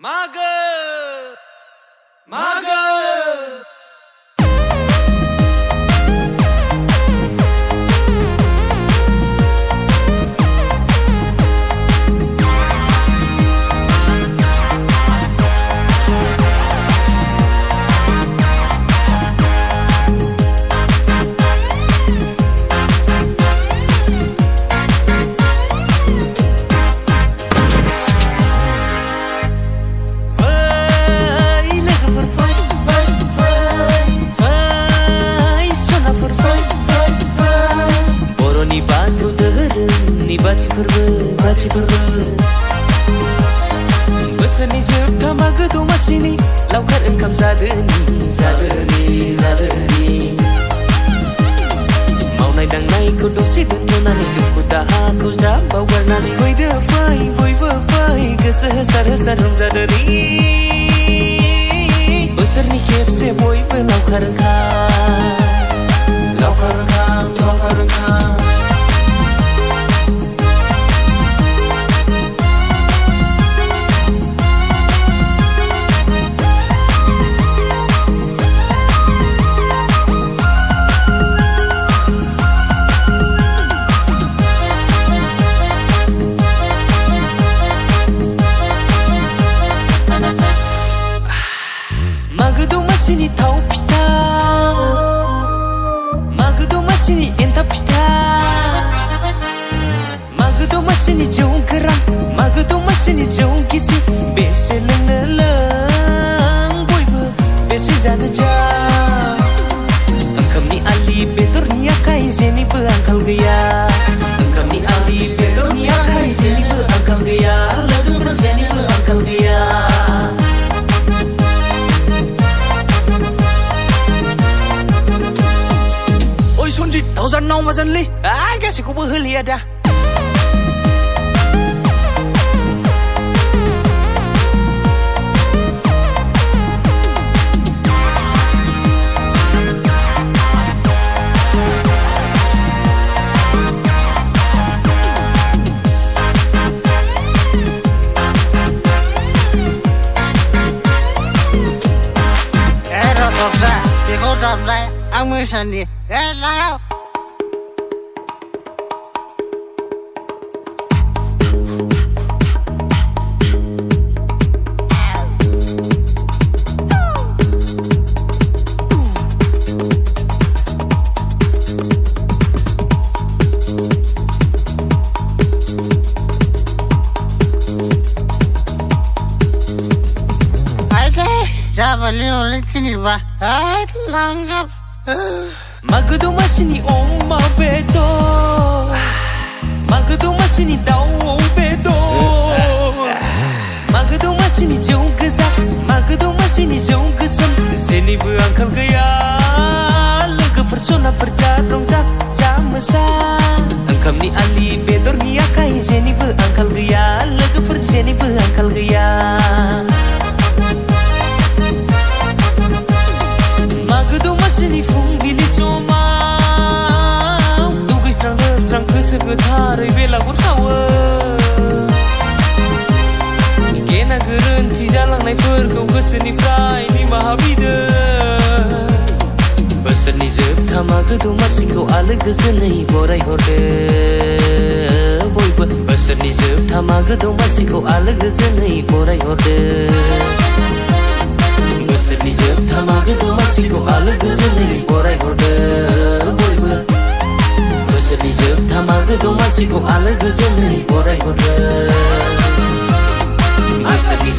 Maga, Maga. Baci ferbe Bosanni जोबथा मागो दमासिनि लावखार ओंखाम जादोनि मावनाय दांनायखौ दसे दोनथ'नानै दुखु दाहाखौ ज्राब बावगारनानै फैदो फै बयबो फै गोसो होसार रंजादोनि बोसोरनि खेबसे बयबो लावखार ओंखाम Mago damaसिनि थाव फिथा Mago damaसिनि एन्थाब फिथा Mago damaसिनि जौ गोरान Mago damaसिनि जौ गिसि बेसे लोंनो लों बयबो बेसे जानो जा ओंखामनि आलि बेदरनि आखाइ जेनिबो आंखाल गैया ओंखामनि आलि बेदरनि आखाइ जेनिबो आंखाल गैया लोगोफोर जेनिबो आंखाल गैया Sonjit, dauzan nau mazan li gasikौबो होलिया दा Rotoksa, बेखौ दामलाय आं मोसानि लाव Jabali oleh sini bah, langgap. Mago damaसिनि अमा बेदर Mago damaसिनि दाउ बेदर Mago damaसिनि जौ गोजा Mago damaसिनि जौ गोसोम जेनिबो आंखाल गैया लोगोफोर सनाफोर जा रंजा जा मोसा ओंखामनि आलि बेदरनि आखाइ जेनिबो आंखाल गैया लोगोफोर जेनिबो आंखाल गैया Mago damaसिनि फुंबिलि समाव दुगैस्रां लोबस्रां गोसो गोथारै बेलागुर सावो गेना गोरोन्थि जालांनायफोरखौ गोसोनिफ्राय निमाहा बिदो बोसोरनि जोबथा मागो दमासिखौ आलो गोजोनै बरायहरदो बयबो बोसोरनि जोबथा मागो दमासिखौ आलो गोजोनै बरायहरदो बोसोरनि जोबथा मागो दमासिखौ आलो गोजोनै बरायहरदो बयबो बोसोरनि जोबथा मागो दमासिखौ आलो गोजोनै बरायहरदो बोसोरनि